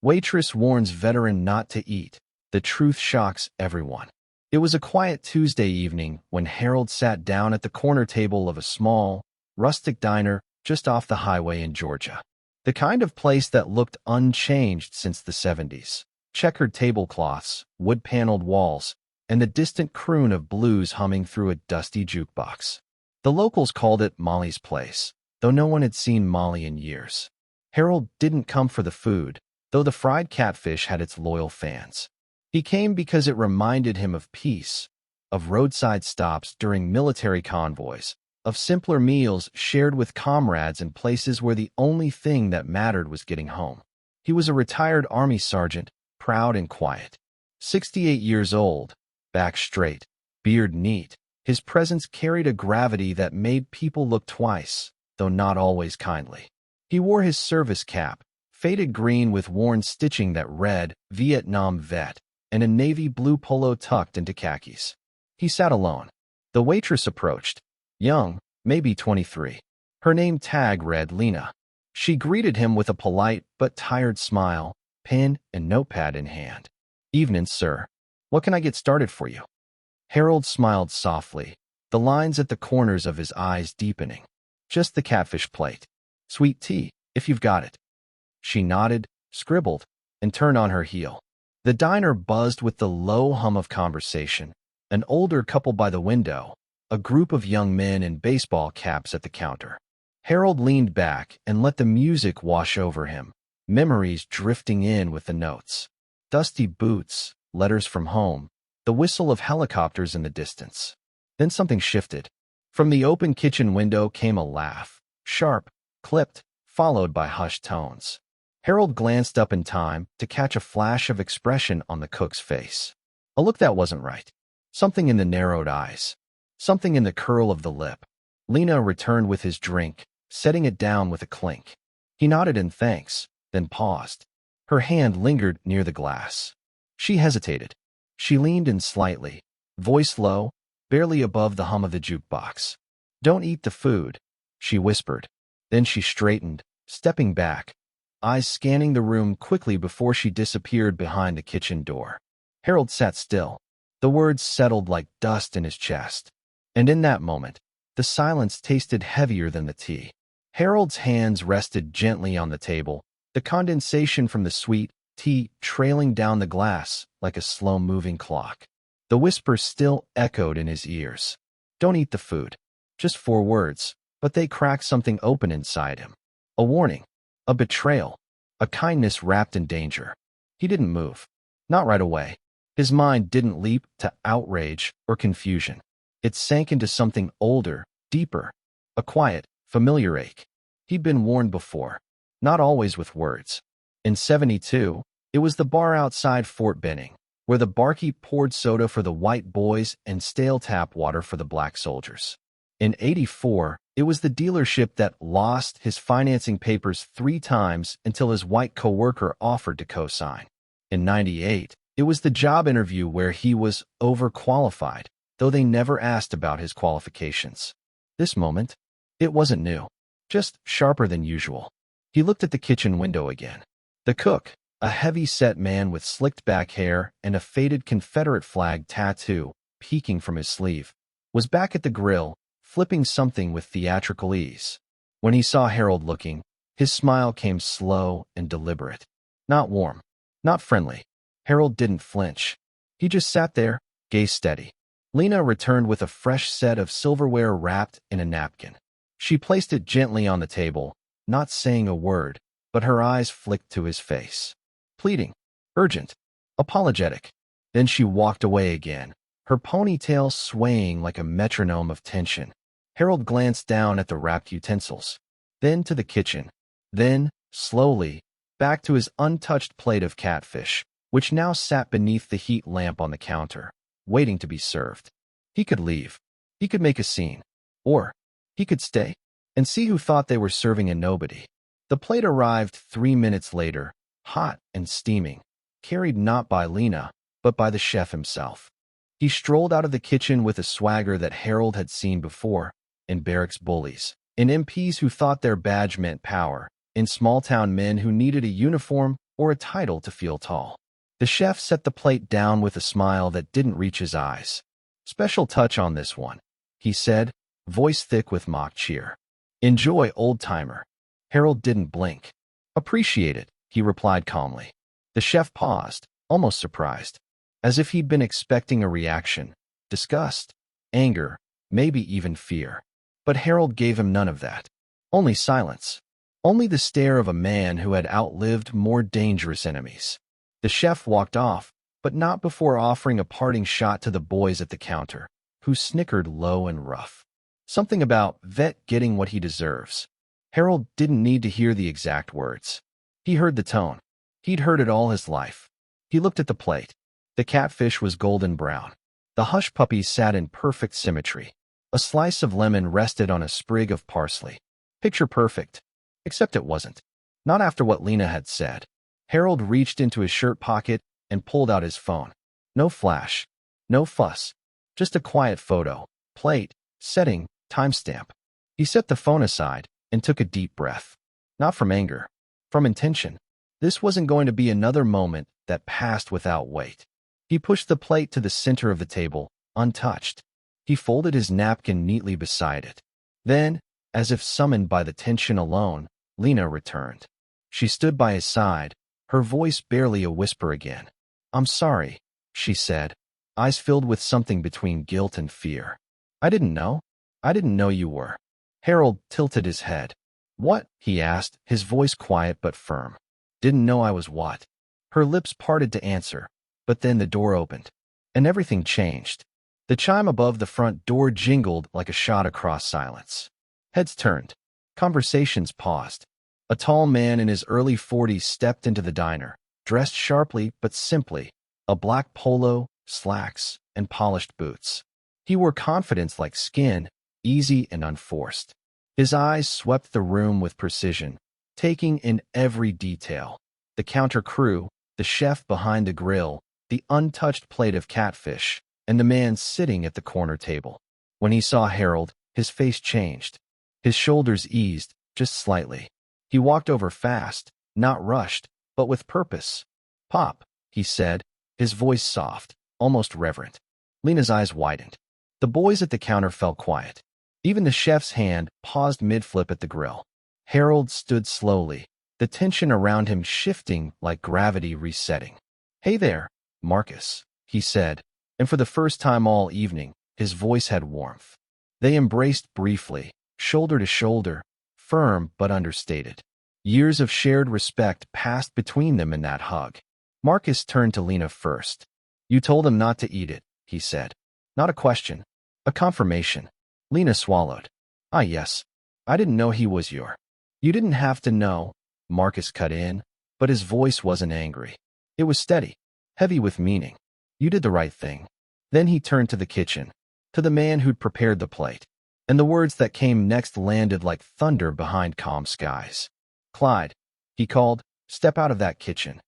Waitress warns veteran not to eat. The truth shocks everyone. It was a quiet Tuesday evening when Harold sat down at the corner table of a small, rustic diner just off the highway in Georgia. The kind of place that looked unchanged since the 70s. Checkered tablecloths, wood-paneled walls, and the distant croon of blues humming through a dusty jukebox. The locals called it Molly's Place, though no one had seen Molly in years. Harold didn't come for the food, though the fried catfish had its loyal fans. He came because it reminded him of peace, of roadside stops during military convoys, of simpler meals shared with comrades in places where the only thing that mattered was getting home. He was a retired Army sergeant, proud and quiet. 68 years old, back straight, beard neat. His presence carried a gravity that made people look twice, though not always kindly. He wore his service cap, faded green with worn stitching that read Vietnam Vet, and a navy blue polo tucked into khakis. He sat alone. The waitress approached, young, maybe 23. Her name tag read Lena. She greeted him with a polite but tired smile, pen and notepad in hand. "Evening, sir. What can I get started for you?" Harold smiled softly, the lines at the corners of his eyes deepening. "Just the catfish plate. Sweet tea, if you've got it." She nodded, scribbled, and turned on her heel. The diner buzzed with the low hum of conversation. An older couple by the window, a group of young men in baseball caps at the counter. Harold leaned back and let the music wash over him, memories drifting in with the notes. Dusty boots, letters from home, the whistle of helicopters in the distance. Then something shifted. From the open kitchen window came a laugh, sharp, clipped, followed by hushed tones. Harold glanced up in time to catch a flash of expression on the cook's face. A look that wasn't right. Something in the narrowed eyes. Something in the curl of the lip. Lena returned with his drink, setting it down with a clink. He nodded in thanks, then paused. Her hand lingered near the glass. She hesitated. She leaned in slightly, voice low, barely above the hum of the jukebox. "Don't eat the food," she whispered. Then she straightened, stepping back, eyes scanning the room quickly before she disappeared behind the kitchen door. Harold sat still. The words settled like dust in his chest. And in that moment, the silence tasted heavier than the tea. Harold's hands rested gently on the table, the condensation from the sweet tea trailing down the glass like a slow-moving clock. The whisper still echoed in his ears. "Don't eat the food." Just 4 words, but they cracked something open inside him. A warning, a betrayal, a kindness wrapped in danger. He didn't move. Not right away. His mind didn't leap to outrage or confusion. It sank into something older, deeper, a quiet, familiar ache. He'd been warned before, not always with words. In 72, it was the bar outside Fort Benning, where the barkeep poured soda for the white boys and stale tap water for the black soldiers. In 84, it was the dealership that lost his financing papers 3 times until his white coworker offered to co-sign. In 98, it was the job interview where he was overqualified, though they never asked about his qualifications. This moment, it wasn't new, just sharper than usual. He looked at the kitchen window again. The cook, a heavy-set man with slicked-back hair and a faded Confederate flag tattoo peeking from his sleeve, was back at the grill, flipping something with theatrical ease. When he saw Harold looking, his smile came slow and deliberate. Not warm, not friendly. Harold didn't flinch. He just sat there, gaze steady. Lena returned with a fresh set of silverware wrapped in a napkin. She placed it gently on the table, not saying a word, but her eyes flicked to his face. Pleading, urgent, apologetic. Then she walked away again, her ponytail swaying like a metronome of tension. Harold glanced down at the wrapped utensils, then to the kitchen, then, slowly, back to his untouched plate of catfish, which now sat beneath the heat lamp on the counter, waiting to be served. He could leave. He could make a scene. Or he could stay and see who thought they were serving a nobody. The plate arrived 3 minutes later, hot and steaming, carried not by Lena, but by the chef himself. He strolled out of the kitchen with a swagger that Harold had seen before, in barracks bullies, in MPs who thought their badge meant power, in small-town men who needed a uniform or a title to feel tall. The chef set the plate down with a smile that didn't reach his eyes. "Special touch on this one," he said, voice thick with mock cheer. "Enjoy, old-timer." Harold didn't blink. "Appreciate it," he replied calmly. The chef paused, almost surprised, as if he'd been expecting a reaction: disgust, anger, maybe even fear. But Harold gave him none of that. Only silence. Only the stare of a man who had outlived more dangerous enemies. The chef walked off, but not before offering a parting shot to the boys at the counter, who snickered low and rough. Something about vet getting what he deserves. Harold didn't need to hear the exact words. He heard the tone. He'd heard it all his life. He looked at the plate. The catfish was golden brown. The hush puppies sat in perfect symmetry. A slice of lemon rested on a sprig of parsley. Picture perfect. Except it wasn't. Not after what Lena had said. Harold reached into his shirt pocket and pulled out his phone. No flash. No fuss. Just a quiet photo. Plate. Setting. Timestamp. He set the phone aside and took a deep breath. Not from anger. From intention. This wasn't going to be another moment that passed without weight. He pushed the plate to the center of the table, untouched. He folded his napkin neatly beside it. Then, as if summoned by the tension alone, Lena returned. She stood by his side, her voice barely a whisper again. "I'm sorry," she said, eyes filled with something between guilt and fear. I didn't know you were." Harold tilted his head. "What?" he asked, his voice quiet but firm. "Didn't know I was what?" Her lips parted to answer, but then the door opened, and everything changed. The chime above the front door jingled like a shot across silence. Heads turned. Conversations paused. A tall man in his early 40s stepped into the diner, dressed sharply but simply, a black polo, slacks, and polished boots. He wore confidence like skin, easy and unforced. His eyes swept the room with precision, taking in every detail: the counter crew, the chef behind the grill, the untouched plate of catfish, and the man sitting at the corner table. When he saw Harold, his face changed. His shoulders eased, just slightly. He walked over fast, not rushed, but with purpose. "Pop," he said, his voice soft, almost reverent. Lena's eyes widened. The boys at the counter fell quiet. Even the chef's hand paused mid-flip at the grill. Harold stood slowly, the tension around him shifting like gravity resetting. "Hey there, Marcus," he said, and for the first time all evening, his voice had warmth. They embraced briefly, shoulder to shoulder, firm but understated. Years of shared respect passed between them in that hug. Marcus turned to Lena first. "You told him not to eat it," he said. "Not a question. A confirmation." Lena swallowed. "Ah, yes. I didn't know he was your—" "You didn't have to know," Marcus cut in, but his voice wasn't angry. It was steady, heavy with meaning. "You did the right thing." Then he turned to the kitchen, to the man who'd prepared the plate, and the words that came next landed like thunder behind calm skies. "Clyde," he called, "step out of that kitchen."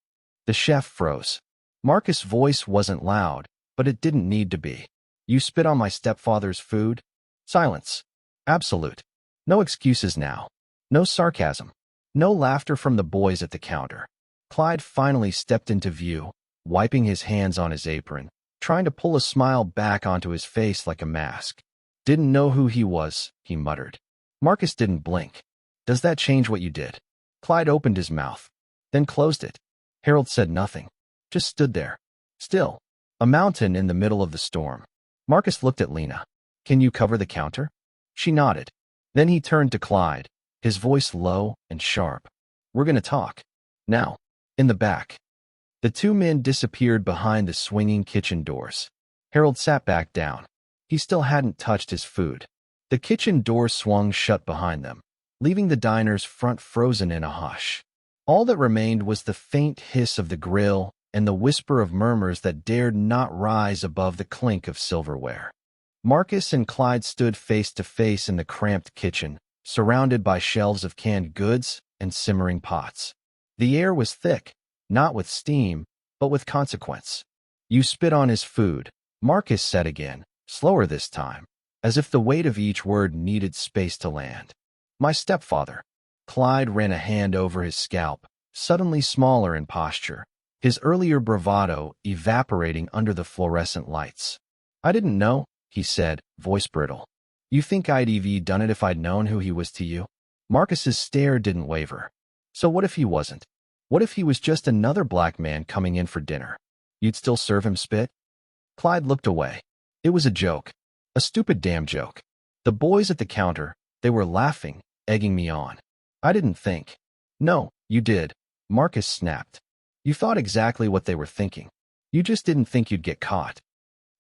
The chef froze. Marcus' voice wasn't loud, but it didn't need to be. "You spit on my stepfather's food?" Silence. Absolute. No excuses now. No sarcasm. No laughter from the boys at the counter. Clyde finally stepped into view, wiping his hands on his apron, trying to pull a smile back onto his face like a mask. "Didn't know who he was," he muttered. Marcus didn't blink. "Does that change what you did?" Clyde opened his mouth, then closed it. Harold said nothing, just stood there, still, a mountain in the middle of the storm. Marcus looked at Lena. "Can you cover the counter?" She nodded. Then he turned to Clyde, his voice low and sharp. "We're going to talk. Now." In the back. The two men disappeared behind the swinging kitchen doors. Harold sat back down. He still hadn't touched his food. The kitchen door swung shut behind them, leaving the diner's front frozen in a hush. All that remained was the faint hiss of the grill and the whisper of murmurs that dared not rise above the clink of silverware. Marcus and Clyde stood face to face in the cramped kitchen, surrounded by shelves of canned goods and simmering pots. The air was thick, not with steam, but with consequence. "You spit on his food," Marcus said again, slower this time, as if the weight of each word needed space to land. "My stepfather." Clyde ran a hand over his scalp, suddenly smaller in posture, his earlier bravado evaporating under the fluorescent lights. "I didn't know," he said, voice brittle. "You think I'd have done it if I'd known who he was to you?" Marcus's stare didn't waver. "So what if he wasn't? What if he was just another black man coming in for dinner? You'd still serve him spit?" Clyde looked away. It was a joke. A stupid damn joke. The boys at the counter, they were laughing, egging me on. I didn't think. "No, you did," Marcus snapped. "You thought exactly what they were thinking. You just didn't think you'd get caught."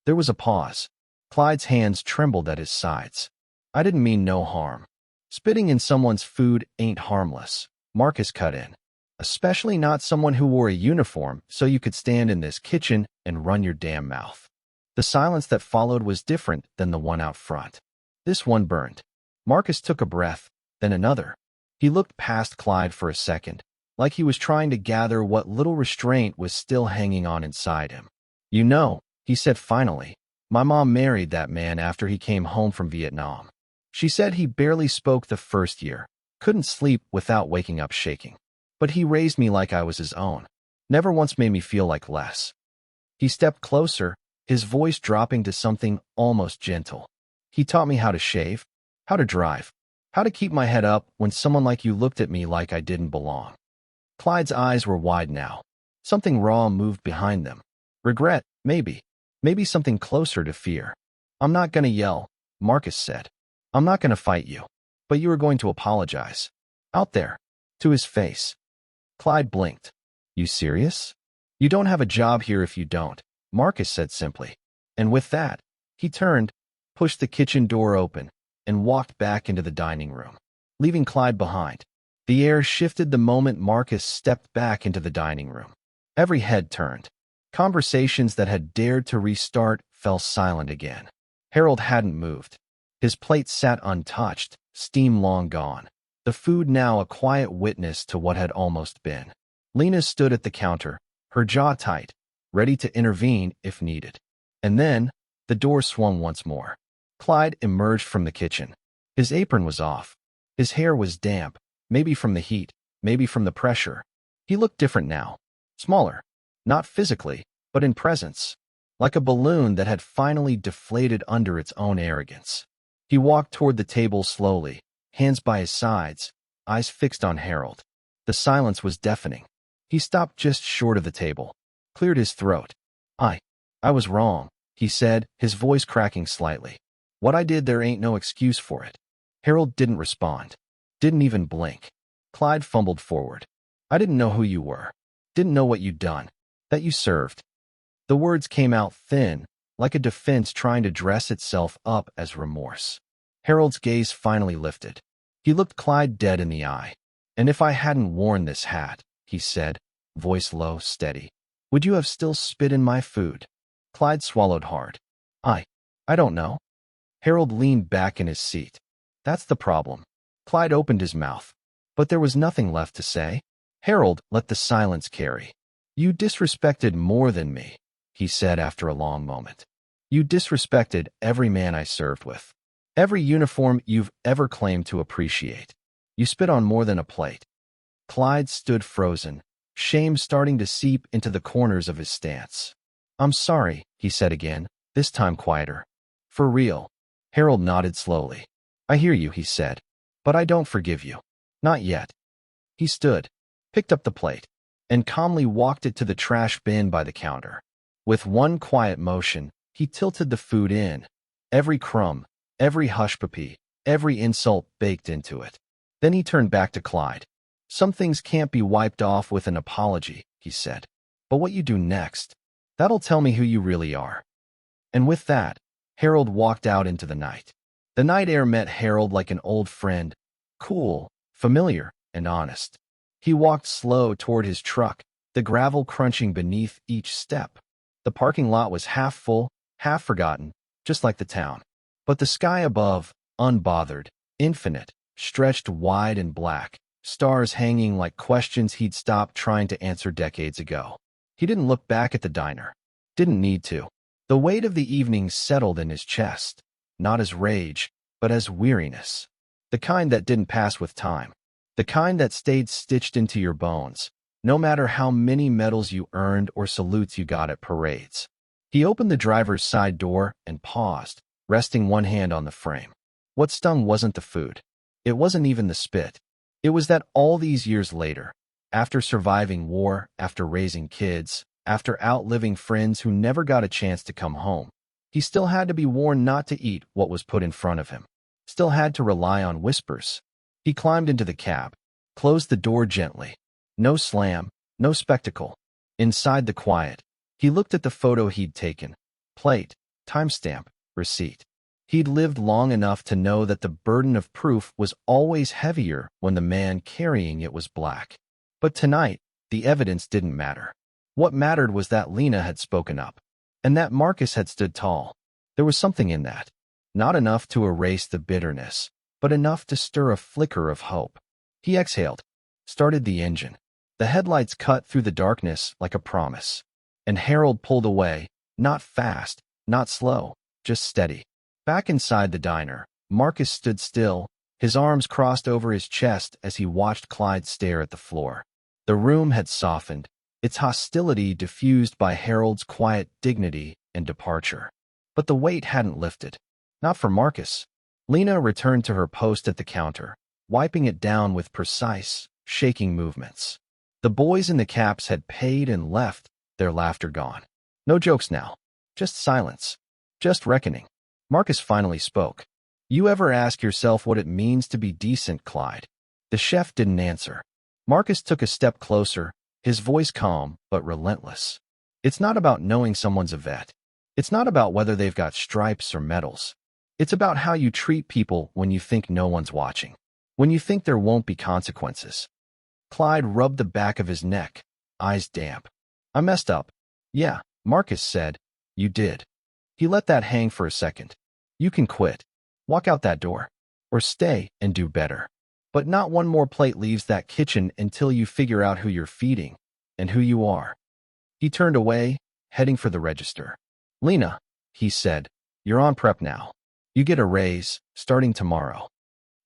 There was a pause. Clyde's hands trembled at his sides. "I didn't mean no harm. Spitting in someone's food ain't harmless," Marcus cut in. "Especially not someone who wore a uniform so you could stand in this kitchen and run your damn mouth." The silence that followed was different than the one out front. This one burned. Marcus took a breath, then another. He looked past Clyde for a second, like he was trying to gather what little restraint was still hanging on inside him. "You know," he said finally, "my mom married that man after he came home from Vietnam. She said he barely spoke the first year, couldn't sleep without waking up shaking. But he raised me like I was his own. Never once made me feel like less." He stepped closer, his voice dropping to something almost gentle. "He taught me how to shave, how to drive, how to keep my head up when someone like you looked at me like I didn't belong." Clyde's eyes were wide now. Something raw moved behind them. Regret, maybe. Maybe something closer to fear. "I'm not gonna yell," Marcus said. "I'm not gonna fight you. But you are going to apologize. Out there." To his face. Clyde blinked. "You serious?" "You don't have a job here if you don't," Marcus said simply. And with that, he turned, pushed the kitchen door open, and walked back into the dining room, leaving Clyde behind. The air shifted the moment Marcus stepped back into the dining room. Every head turned. Conversations that had dared to restart fell silent again. Harold hadn't moved. His plate sat untouched, steam long gone. The food now a quiet witness to what had almost been. Lena stood at the counter, her jaw tight, ready to intervene if needed. And then, the door swung once more. Clyde emerged from the kitchen. His apron was off. His hair was damp, maybe from the heat, maybe from the pressure. He looked different now. Smaller. Not physically, but in presence. Like a balloon that had finally deflated under its own arrogance. He walked toward the table slowly, hands by his sides, eyes fixed on Harold. The silence was deafening. He stopped just short of the table, cleared his throat. I was wrong," he said, his voice cracking slightly. "What I did there ain't no excuse for it." Harold didn't respond. Didn't even blink. Clyde fumbled forward. "I didn't know who you were. Didn't know what you'd done. That you served." The words came out thin, like a defense trying to dress itself up as remorse. Harold's gaze finally lifted. He looked Clyde dead in the eye. "And if I hadn't worn this hat," he said, voice low, steady, "would you have still spit in my food?" Clyde swallowed hard. I don't know." Harold leaned back in his seat. "That's the problem." Clyde opened his mouth, but there was nothing left to say. Harold let the silence carry. "You disrespected more than me," he said after a long moment. "You disrespected every man I served with. Every uniform you've ever claimed to appreciate. You spit on more than a plate." Clyde stood frozen, shame starting to seep into the corners of his stance. "I'm sorry," he said again, this time quieter. "For real." Harold nodded slowly. "I hear you," he said. "But I don't forgive you. Not yet." He stood, picked up the plate, and calmly walked it to the trash bin by the counter. With one quiet motion, he tilted the food in. Every crumb, every hush-puppy, every insult baked into it. Then he turned back to Clyde. "Some things can't be wiped off with an apology," he said. "But what you do next, that'll tell me who you really are." And with that, Harold walked out into the night. The night air met Harold like an old friend, cool, familiar, and honest. He walked slow toward his truck, the gravel crunching beneath each step. The parking lot was half full, half forgotten, just like the town. But the sky above, unbothered, infinite, stretched wide and black, stars hanging like questions he'd stopped trying to answer decades ago. He didn't look back at the diner. Didn't need to. The weight of the evening settled in his chest, not as rage, but as weariness. The kind that didn't pass with time. The kind that stayed stitched into your bones, no matter how many medals you earned or salutes you got at parades. He opened the driver's side door and paused, resting one hand on the frame. What stung wasn't the food. It wasn't even the spit. It was that all these years later, after surviving war, after raising kids, after outliving friends who never got a chance to come home, he still had to be warned not to eat what was put in front of him. Still had to rely on whispers. He climbed into the cab, closed the door gently. No slam, no spectacle. Inside the quiet, he looked at the photo he'd taken. Plate, timestamp, receipt. He'd lived long enough to know that the burden of proof was always heavier when the man carrying it was black. But tonight, the evidence didn't matter. What mattered was that Lena had spoken up, and that Marcus had stood tall. There was something in that. Not enough to erase the bitterness, but enough to stir a flicker of hope. He exhaled, started the engine. The headlights cut through the darkness like a promise. And Harold pulled away, not fast, not slow, just steady. Back inside the diner, Marcus stood still, his arms crossed over his chest as he watched Clyde stare at the floor. The room had softened, its hostility diffused by Harold's quiet dignity and departure. But the weight hadn't lifted. Not for Marcus. Lena returned to her post at the counter, wiping it down with precise, shaking movements. The boys in the caps had paid and left, their laughter gone. No jokes now. Just silence. Just reckoning. Marcus finally spoke. You ever ask yourself what it means to be decent, Clyde? The chef didn't answer. Marcus took a step closer, his voice calm but relentless. It's not about knowing someone's a vet. It's not about whether they've got stripes or medals. It's about how you treat people when you think no one's watching. When you think there won't be consequences. Clyde rubbed the back of his neck, eyes damp. I messed up. Yeah, Marcus said. You did. He let that hang for a second. You can quit. Walk out that door. Or stay and do better. But not one more plate leaves that kitchen until you figure out who you're feeding and who you are. He turned away, heading for the register. Lena, he said, you're on prep now. You get a raise, starting tomorrow.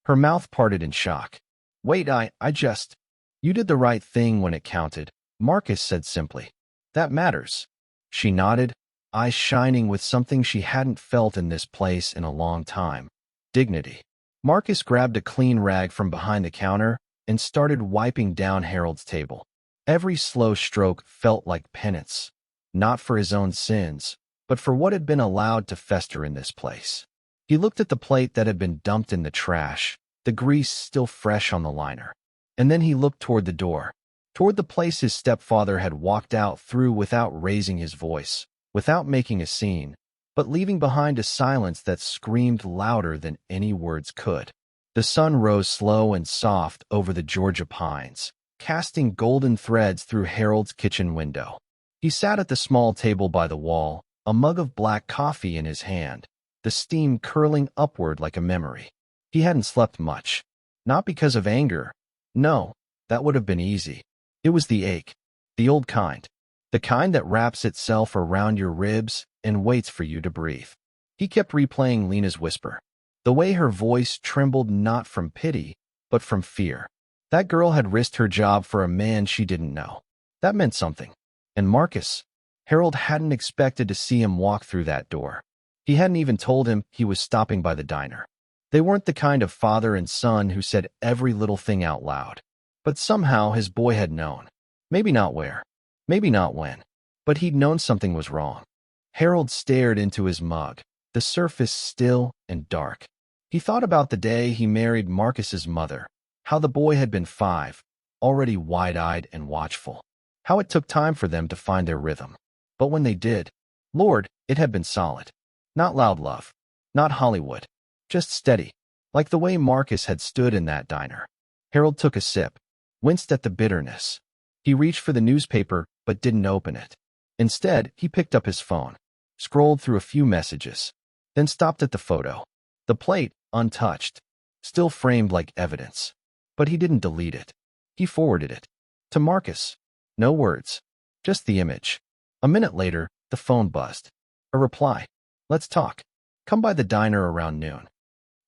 Her mouth parted in shock. Wait, You did the right thing when it counted, Marcus said simply. That matters. She nodded, eyes shining with something she hadn't felt in this place in a long time. Dignity. Marcus grabbed a clean rag from behind the counter and started wiping down Harold's table. Every slow stroke felt like penance, not for his own sins, but for what had been allowed to fester in this place. He looked at the plate that had been dumped in the trash, the grease still fresh on the liner. And then he looked toward the door, toward the place his stepfather had walked out through without raising his voice, without making a scene, but leaving behind a silence that screamed louder than any words could. The sun rose slow and soft over the Georgia pines, casting golden threads through Harold's kitchen window. He sat at the small table by the wall, a mug of black coffee in his hand, the steam curling upward like a memory. He hadn't slept much. Not because of anger. No, that would have been easy. It was the ache. The old kind. The kind that wraps itself around your ribs and waits for you to breathe. He kept replaying Lena's whisper. The way her voice trembled not from pity, but from fear. That girl had risked her job for a man she didn't know. That meant something. And Marcus, Harold hadn't expected to see him walk through that door. He hadn't even told him he was stopping by the diner. They weren't the kind of father and son who said every little thing out loud. But somehow his boy had known. Maybe not where. Maybe not when. But he'd known something was wrong. Harold stared into his mug, the surface still and dark. He thought about the day he married Marcus's mother, how the boy had been 5, already wide-eyed and watchful, how it took time for them to find their rhythm. But when they did, Lord, it had been solid. Not loud love, not Hollywood, just steady, like the way Marcus had stood in that diner. Harold took a sip, winced at the bitterness. He reached for the newspaper but didn't open it. Instead, he picked up his phone, scrolled through a few messages, then stopped at the photo. The plate, untouched, still framed like evidence. But he didn't delete it. He forwarded it. To Marcus. No words. Just the image. A minute later, the phone buzzed. A reply. Let's talk. Come by the diner around noon.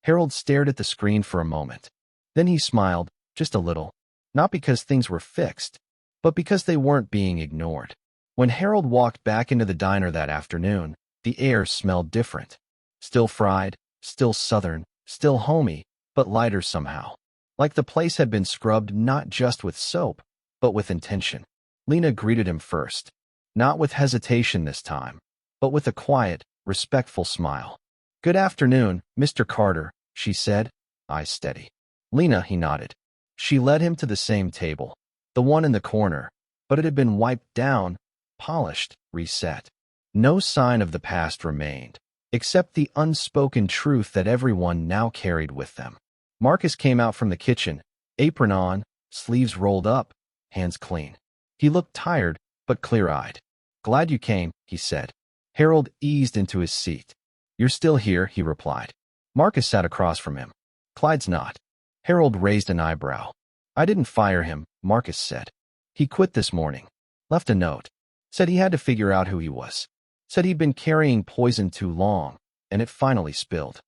Harold stared at the screen for a moment. Then he smiled, just a little. Not because things were fixed, but because they weren't being ignored. When Harold walked back into the diner that afternoon, the air smelled different. Still fried, still southern, still homey, but lighter somehow. Like the place had been scrubbed not just with soap, but with intention. Lena greeted him first. Not with hesitation this time, but with a quiet, respectful smile. "Good afternoon, Mr. Carter," she said, eyes steady. "Lena," he nodded. She led him to the same table, the one in the corner, but it had been wiped down, polished, reset. No sign of the past remained, except the unspoken truth that everyone now carried with them. Marcus came out from the kitchen, apron on, sleeves rolled up, hands clean. He looked tired, but clear-eyed. "Glad you came," he said. Harold eased into his seat. "You're still here," he replied. Marcus sat across from him. "Clyde's not." Harold raised an eyebrow. "I didn't fire him," Marcus said. "He quit this morning. Left a note. Said he had to figure out who he was. Said he'd been carrying poison too long, and it finally spilled."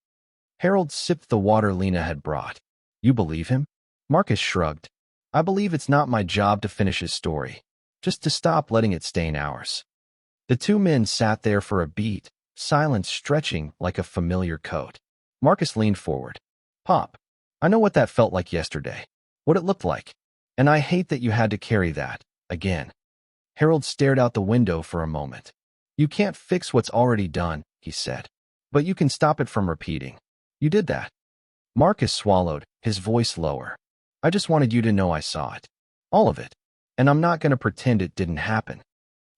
Harold sipped the water Lena had brought. "You believe him?" Marcus shrugged. "I believe it's not my job to finish his story, just to stop letting it stain ours." The two men sat there for a beat, silence stretching like a familiar coat. Marcus leaned forward. "Pop, I know what that felt like yesterday, what it looked like, and I hate that you had to carry that, again." Harold stared out the window for a moment. "You can't fix what's already done," he said, "but you can stop it from repeating. You did that." Marcus swallowed, his voice lower. "I just wanted you to know I saw it. All of it. And I'm not going to pretend it didn't happen."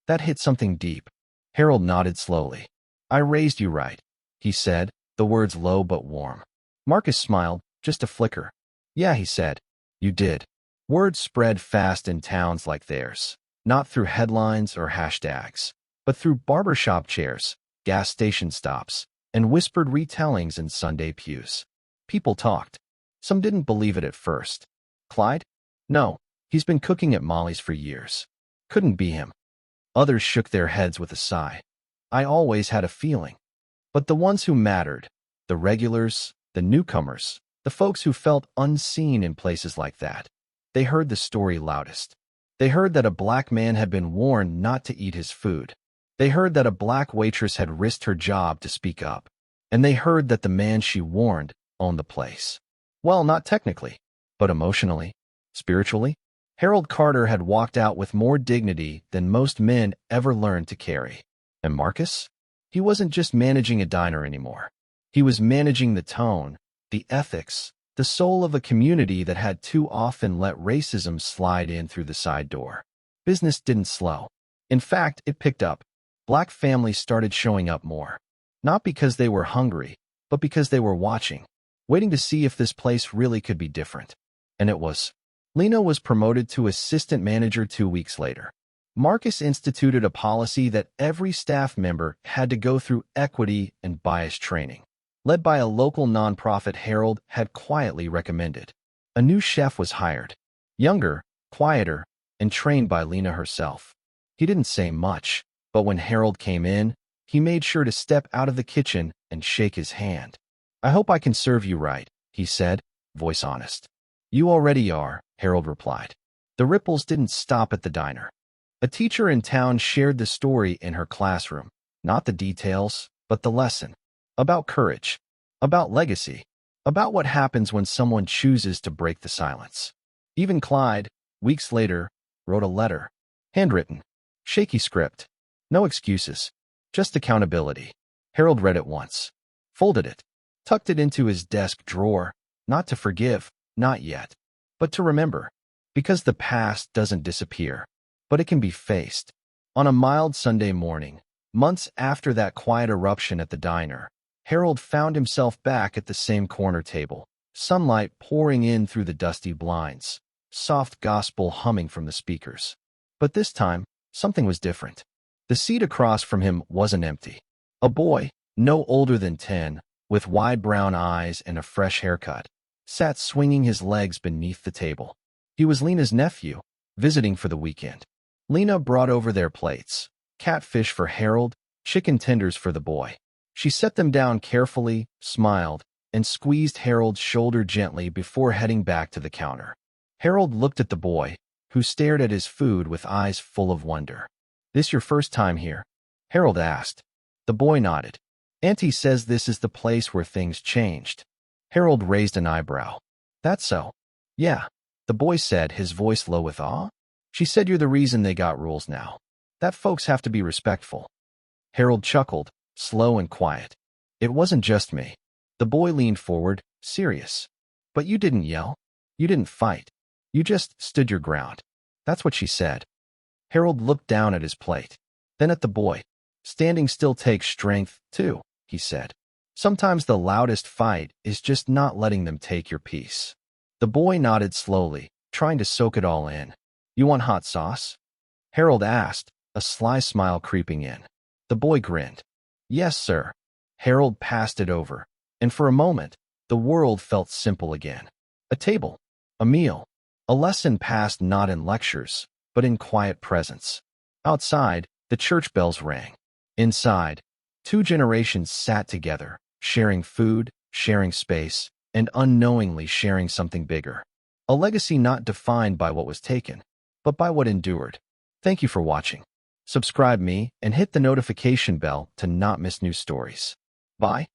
That hit something deep. Harold nodded slowly. "I raised you right," he said, the words low but warm. Marcus smiled, just a flicker. "Yeah," he said. "You did." Words spread fast in towns like theirs, not through headlines or hashtags, but through barbershop chairs, gas station stops, and whispered retellings in Sunday pews. People talked. Some didn't believe it at first. "Clyde? No, he's been cooking at Molly's for years. Couldn't be him." Others shook their heads with a sigh. "I always had a feeling." But the ones who mattered, the regulars, the newcomers, the folks who felt unseen in places like that, they heard the story loudest. They heard that a black man had been warned not to eat his food. They heard that a black waitress had risked her job to speak up. And they heard that the man she warned owned the place. Well, not technically, but emotionally, spiritually. Harold Carter had walked out with more dignity than most men ever learned to carry. And Marcus? He wasn't just managing a diner anymore. He was managing the tone, the ethics, the soul of a community that had too often let racism slide in through the side door. Business didn't slow. In fact, it picked up. Black families started showing up more. Not because they were hungry, but because they were watching, waiting to see if this place really could be different. And it was. Lena was promoted to assistant manager 2 weeks later. Marcus instituted a policy that every staff member had to go through equity and bias training, led by a local nonprofit Harold had quietly recommended. A new chef was hired, younger, quieter, and trained by Lena herself. He didn't say much, but when Harold came in, he made sure to step out of the kitchen and shake his hand. "I hope I can serve you right," he said, voice honest. "You already are," Harold replied. The ripples didn't stop at the diner. A teacher in town shared the story in her classroom, not the details, but the lesson. About courage, about legacy, about what happens when someone chooses to break the silence. Even Clyde, weeks later, wrote a letter. Handwritten. Shaky script. No excuses. Just accountability. Harold read it once. Folded it. Tucked it into his desk drawer. Not to forgive, not yet. But to remember. Because the past doesn't disappear. But it can be faced. On a mild Sunday morning, months after that quiet eruption at the diner, Harold found himself back at the same corner table, sunlight pouring in through the dusty blinds, soft gospel humming from the speakers. But this time, something was different. The seat across from him wasn't empty. A boy, no older than 10, with wide brown eyes and a fresh haircut, sat swinging his legs beneath the table. He was Lena's nephew, visiting for the weekend. Lena brought over their plates, catfish for Harold, chicken tenders for the boy. She set them down carefully, smiled, and squeezed Harold's shoulder gently before heading back to the counter. Harold looked at the boy, who stared at his food with eyes full of wonder. "This your first time here?" Harold asked. The boy nodded. "Auntie says this is the place where things changed." Harold raised an eyebrow. "That's so?" "Yeah," the boy said, his voice low with awe. "She said you're the reason they got rules now. That folks have to be respectful." Harold chuckled, slow and quiet. "It wasn't just me." The boy leaned forward, serious. "But you didn't yell. You didn't fight. You just stood your ground." "That's what she said." Harold looked down at his plate, then at the boy. "Standing still takes strength, too," he said. "Sometimes the loudest fight is just not letting them take your peace." The boy nodded slowly, trying to soak it all in. "You want hot sauce?" Harold asked, a sly smile creeping in. The boy grinned. "Yes, sir." Harold passed it over, and for a moment, the world felt simple again. A table, a meal, a lesson passed not in lectures, but in quiet presence. Outside, the church bells rang. Inside, two generations sat together, sharing food, sharing space, and unknowingly sharing something bigger. A legacy not defined by what was taken, but by what endured. Thank you for watching. Subscribe me and hit the notification bell to not miss new stories. Bye.